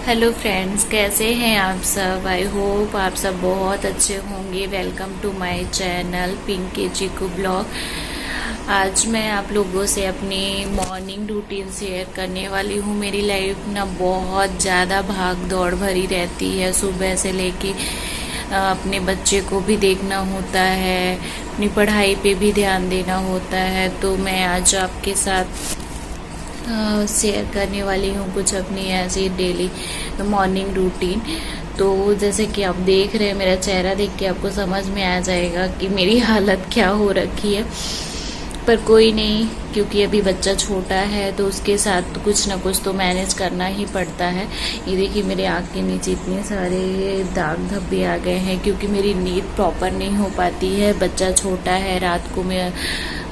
Hello friends, कैसे हैं आप सब। आई होप आप सब बहुत अच्छे होंगे। Welcome to my channel Pinky Chiku blog. आज मैं आप लोगों से अपनी मॉर्निंग रूटीन शेयर करने वाली हूँ। मेरी लाइफ ना बहुत ज़्यादा भाग दौड़ भरी रहती है। सुबह से लेके अपने बच्चे को भी देखना होता है, अपनी पढ़ाई पे भी ध्यान देना होता है। तो मैं आज आपके साथ शेयर करने वाली हूँ कुछ अपनी ऐसी डेली मॉर्निंग रूटीन। तो जैसे कि आप देख रहे हैं, मेरा चेहरा देख के आपको समझ में आ जाएगा कि मेरी हालत क्या हो रखी है। पर कोई नहीं, क्योंकि अभी बच्चा छोटा है तो उसके साथ कुछ ना कुछ तो मैनेज करना ही पड़ता है। ये देखिए, मेरे आँख के नीचे इतने सारे दाग धब्बे आ गए हैं क्योंकि मेरी नींद प्रॉपर नहीं हो पाती है। बच्चा छोटा है, रात को मैं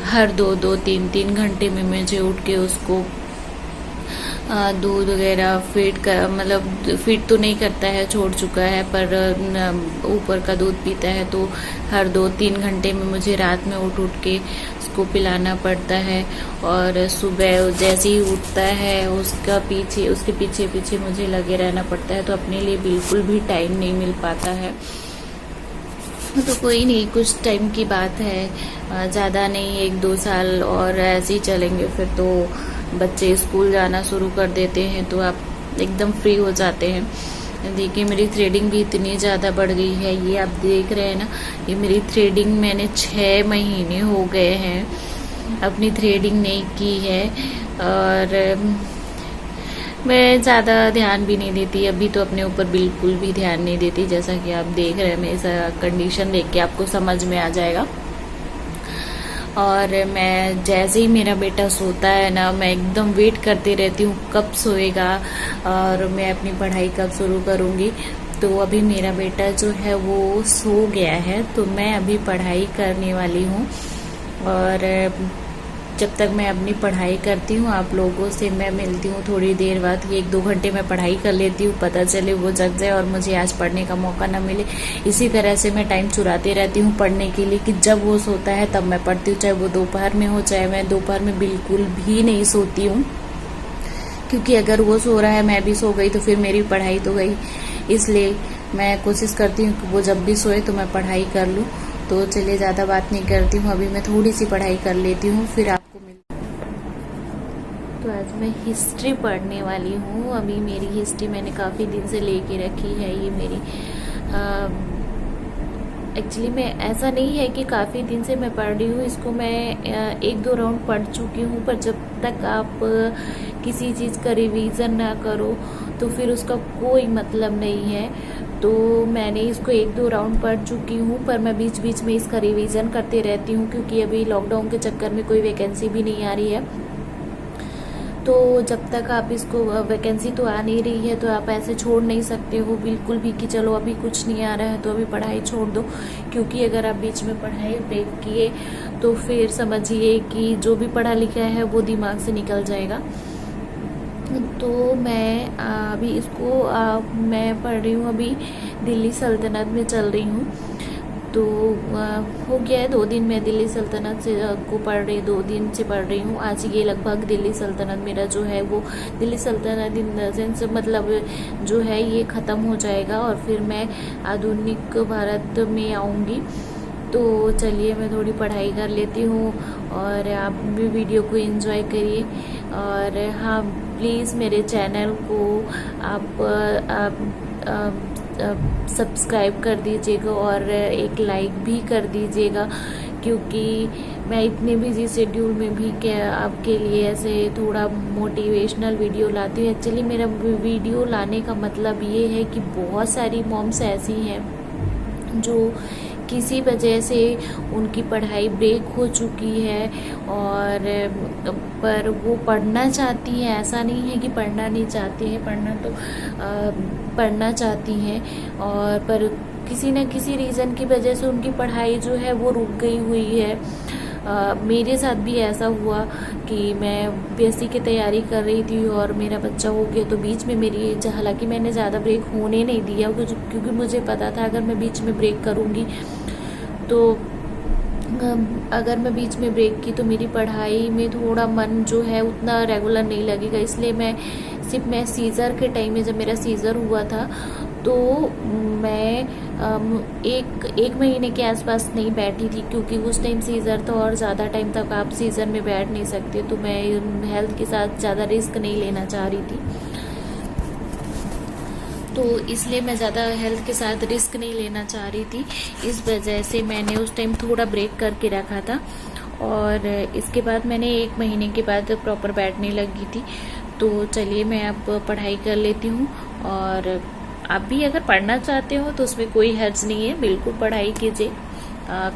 हर 2-2, 3-3 घंटे में मुझे उठ के उसको दूध वगैरह फीड कर, मतलब फीड तो नहीं करता है, छोड़ चुका है, पर ऊपर का दूध पीता है। तो हर 2-3 घंटे में मुझे रात में उठ उठ के उसको पिलाना पड़ता है। और सुबह जैसे ही उठता है उसके पीछे पीछे मुझे लगे रहना पड़ता है। तो अपने लिए बिल्कुल भी टाइम नहीं मिल पाता है। तो कोई नहीं, कुछ टाइम की बात है, ज़्यादा नहीं, 1-2 साल और ऐसे ही चलेंगे। फिर तो बच्चे स्कूल जाना शुरू कर देते हैं तो आप एकदम फ्री हो जाते हैं। देखिए, मेरी थ्रेडिंग भी इतनी ज़्यादा बढ़ गई है। ये आप देख रहे हैं ना, ये मेरी थ्रेडिंग मैंने 6 महीने हो गए हैं अपनी थ्रेडिंग नहीं की है। और मैं ज़्यादा ध्यान भी नहीं देती अभी, तो अपने ऊपर बिल्कुल भी ध्यान नहीं देती। जैसा कि आप देख रहे हैं, मेरी कंडीशन देख के आपको समझ में आ जाएगा। और मैं जैसे ही मेरा बेटा सोता है ना, मैं एकदम वेट करती रहती हूँ कब सोएगा और मैं अपनी पढ़ाई कब शुरू करूँगी। तो अभी मेरा बेटा जो है वो सो गया है, तो मैं अभी पढ़ाई करने वाली हूँ। और जब तक मैं अपनी पढ़ाई करती हूँ, आप लोगों से मैं मिलती हूँ थोड़ी देर बाद। 1-2 घंटे मैं पढ़ाई कर लेती हूँ, पता चले वो जग जाए और मुझे आज पढ़ने का मौका ना मिले। इसी तरह से मैं टाइम चुराती रहती हूँ पढ़ने के लिए कि जब वो सोता है तब मैं पढ़ती हूँ, चाहे वो दोपहर में हो, चाहे मैं दोपहर में बिल्कुल भी नहीं सोती हूँ। क्योंकि अगर वो सो रहा है, मैं भी सो गई, तो फिर मेरी पढ़ाई तो गई। इसलिए मैं कोशिश करती हूँ कि वो जब भी सोए तो मैं पढ़ाई कर लूँ। तो चलिए, ज़्यादा बात नहीं करती हूँ, अभी मैं थोड़ी सी पढ़ाई कर लेती हूँ, फिर आपको तो आज मैं हिस्ट्री पढ़ने वाली हूँ। अभी मेरी हिस्ट्री मैंने काफ़ी दिन से लेके रखी है। ये मेरी एक्चुअली मैं ऐसा नहीं है कि काफ़ी दिन से मैं पढ़ रही हूँ इसको। मैं 1-2 राउंड पढ़ चुकी हूँ, पर जब तक आप किसी चीज़ का रिवीजन ना करो तो फिर उसका कोई मतलब नहीं है। तो मैंने इसको 1-2 राउंड पढ़ चुकी हूँ, पर मैं बीच बीच में इसका रिवीजन करते रहती हूँ क्योंकि अभी लॉकडाउन के चक्कर में कोई वैकेंसी भी नहीं आ रही है। तो जब तक आप इसको, वैकेंसी तो आ नहीं रही है, तो आप ऐसे छोड़ नहीं सकते हो बिल्कुल भी कि चलो अभी कुछ नहीं आ रहा है तो अभी पढ़ाई छोड़ दो। क्योंकि अगर आप बीच में पढ़ाई ब्रेक किए तो फिर समझिए कि जो भी पढ़ा लिखा है वो दिमाग से निकल जाएगा। तो मैं अभी इसको मैं पढ़ रही हूँ, अभी दिल्ली सल्तनत में चल रही हूँ। तो हो गया है 2 दिन मैं दिल्ली सल्तनत से को पढ़ रही, 2 दिन से पढ़ रही हूँ। आज ये लगभग दिल्ली सल्तनत मेरा जो है वो दिल्ली सल्तनत इन द सेंस मतलब जो है ये ख़त्म हो जाएगा और फिर मैं आधुनिक भारत में आऊँगी। तो चलिए, मैं थोड़ी पढ़ाई कर लेती हूँ और आप भी वीडियो को एंजॉय करिए। और हाँ, प्लीज़ मेरे चैनल को आप सब्सक्राइब कर दीजिएगा और एक लाइक भी कर दीजिएगा, क्योंकि मैं इतने बिजी शेड्यूल में भी क्या आपके लिए ऐसे थोड़ा मोटिवेशनल वीडियो लाती हूँ। एक्चुअली मेरा वीडियो लाने का मतलब ये है कि बहुत सारी मॉम्स ऐसी हैं जो किसी वजह से उनकी पढ़ाई ब्रेक हो चुकी है और पर वो पढ़ना चाहती हैं। ऐसा नहीं है कि पढ़ना नहीं चाहती हैं, पढ़ना चाहती हैं, और पर किसी न किसी रीज़न की वजह से उनकी पढ़ाई जो है वो रुक गई हुई है। मेरे साथ भी ऐसा हुआ कि मैं पीएससी की तैयारी कर रही थी और मेरा बच्चा हो गया, तो बीच में मेरी, हालांकि मैंने ज़्यादा ब्रेक होने नहीं दिया क्योंकि मुझे पता था अगर मैं बीच में ब्रेक करूँगी तो अगर मैं बीच में ब्रेक की तो मेरी पढ़ाई में थोड़ा मन जो है उतना रेगुलर नहीं लगेगा, इसलिए मैं सीज़र के टाइम में, जब मेरा सीज़र हुआ था तो मैं एक महीने के आसपास नहीं बैठी थी, क्योंकि उस टाइम सीज़र था और ज़्यादा टाइम तक आप सीज़र में बैठ नहीं सकते, तो मैं हेल्थ के साथ ज़्यादा रिस्क नहीं लेना चाह रही थी। तो इसलिए मैं ज़्यादा हेल्थ के साथ रिस्क नहीं लेना चाह रही थी, इस वजह से मैंने उस टाइम थोड़ा ब्रेक करके रखा था। और इसके बाद मैंने 1 महीने के बाद प्रॉपर बैठने लगी थी। तो चलिए मैं अब पढ़ाई कर लेती हूँ, और आप भी अगर पढ़ना चाहते हो तो उसमें कोई हर्ज नहीं है, बिल्कुल पढ़ाई कीजिए।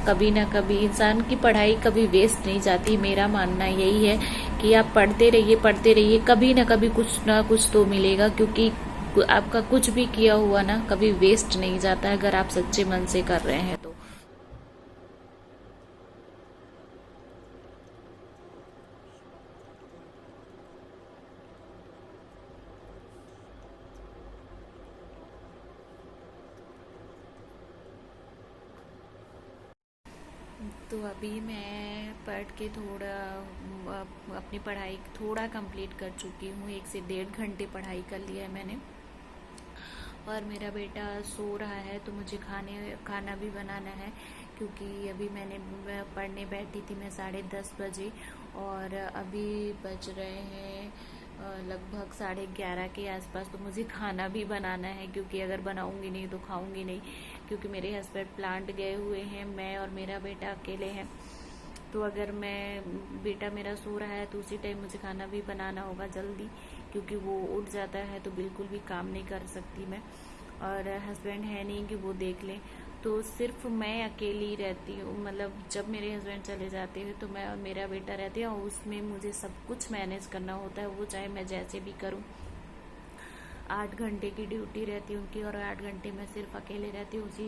कभी ना कभी इंसान की पढ़ाई कभी वेस्ट नहीं जाती। मेरा मानना यही है कि आप पढ़ते रहिए, कभी ना कभी कुछ ना कुछ तो मिलेगा, क्योंकि आपका कुछ भी किया हुआ ना कभी वेस्ट नहीं जाता है, अगर आप सच्चे मन से कर रहे हैं तो। तो अभी मैं पढ़ के थोड़ा अपनी पढ़ाई थोड़ा कंप्लीट कर चुकी हूँ। 1 से 1.5 घंटे पढ़ाई कर लिया है मैंने, और मेरा बेटा सो रहा है, तो मुझे खाना भी बनाना है, क्योंकि अभी मैंने पढ़ने बैठी थी मैं 10:30 बजे, और अभी बज रहे हैं लगभग 11:30 के आसपास। तो मुझे खाना भी बनाना है, क्योंकि अगर बनाऊंगी नहीं तो खाऊंगी नहीं, क्योंकि मेरे हस्बैंड प्लांट गए हुए हैं, मैं और मेरा बेटा अकेले हैं। तो अगर बेटा मेरा सो रहा है तो उसी टाइम मुझे खाना भी बनाना होगा जल्दी, क्योंकि वो उठ जाता है तो बिल्कुल भी काम नहीं कर सकती मैं, और हस्बैंड है नहीं कि वो देख लें। तो सिर्फ मैं अकेली रहती हूँ, मतलब जब मेरे हस्बैंड चले जाते हैं तो मैं और मेरा बेटा रहते हैं, और उसमें मुझे सब कुछ मैनेज करना होता है, वो चाहे मैं जैसे भी करूँ। 8 घंटे की ड्यूटी रहती है उनकी, और 8 घंटे मैं सिर्फ अकेले रहती हूँ। उसी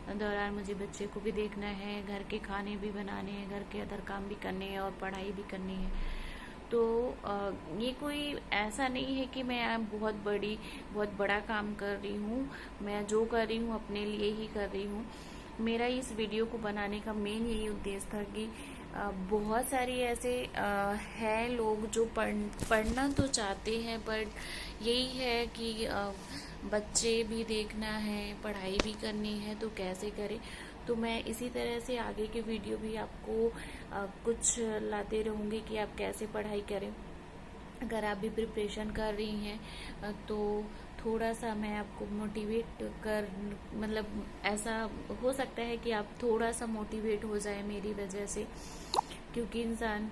दौरान मुझे बच्चे को भी देखना है, घर के खाने भी बनाने हैं, घर के अदर काम भी करने हैं, और पढ़ाई भी करनी है। तो ये कोई ऐसा नहीं है कि मैं बहुत बड़ा काम कर रही हूँ। मैं जो कर रही हूँ अपने लिए ही कर रही हूँ। मेरा इस वीडियो को बनाने का मेन यही उद्देश्य था कि बहुत सारी ऐसे है लोग जो पढ़ना तो चाहते हैं, बट यही है कि बच्चे भी देखना है, पढ़ाई भी करनी है, तो कैसे करें। तो मैं इसी तरह से आगे के वीडियो भी आपको कुछ लाते रहूँगी कि आप कैसे पढ़ाई करें। अगर आप भी प्रिपरेशन कर रही हैं तो थोड़ा सा मैं आपको मोटिवेट कर, मतलब ऐसा हो सकता है कि आप थोड़ा सा मोटिवेट हो जाए मेरी वजह से, क्योंकि इंसान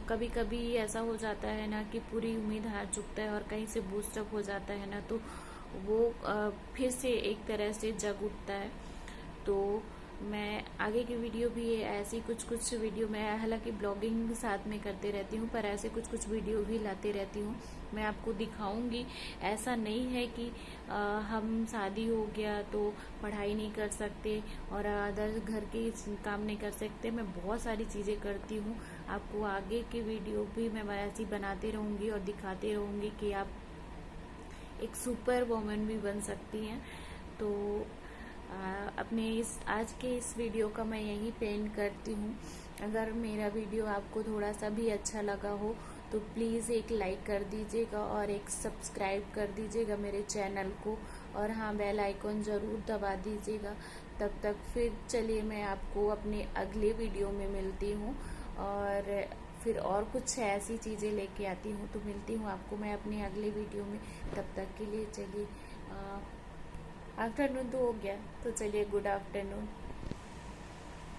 कभी कभी ऐसा हो जाता है ना कि पूरी उम्मीद हार चुकता है, और कहीं से बूस्टअप हो जाता है ना, तो वो फिर से एक तरह से जग उठता है। तो मैं आगे की वीडियो भी ऐसी कुछ वीडियो, मैं हालांकि ब्लॉगिंग साथ में करते रहती हूँ, पर ऐसे कुछ वीडियो भी लाते रहती हूँ, मैं आपको दिखाऊंगी। ऐसा नहीं है कि हम शादी हो गया तो पढ़ाई नहीं कर सकते और अदर घर के काम नहीं कर सकते। मैं बहुत सारी चीज़ें करती हूँ, आपको आगे की वीडियो भी मैं ऐसी बनाते रहूँगी और दिखाते रहूँगी कि आप एक सुपर वुमन भी बन सकती हैं। तो अपने आज के इस वीडियो का मैं यही पेंड करती हूँ। अगर मेरा वीडियो आपको थोड़ा सा भी अच्छा लगा हो तो प्लीज़ एक लाइक कर दीजिएगा और एक सब्सक्राइब कर दीजिएगा मेरे चैनल को, और हाँ, बेल आइकॉन ज़रूर दबा दीजिएगा। तब तक फिर चलिए मैं आपको अपने अगले वीडियो में मिलती हूँ, और फिर और कुछ ऐसी चीज़ें लेके आती हूँ। तो मिलती हूँ आपको मैं अपने अगले वीडियो में। तब तक के लिए चलिए, आफ्टरनून तो हो गया, तो चलिए गुड आफ्टरनून।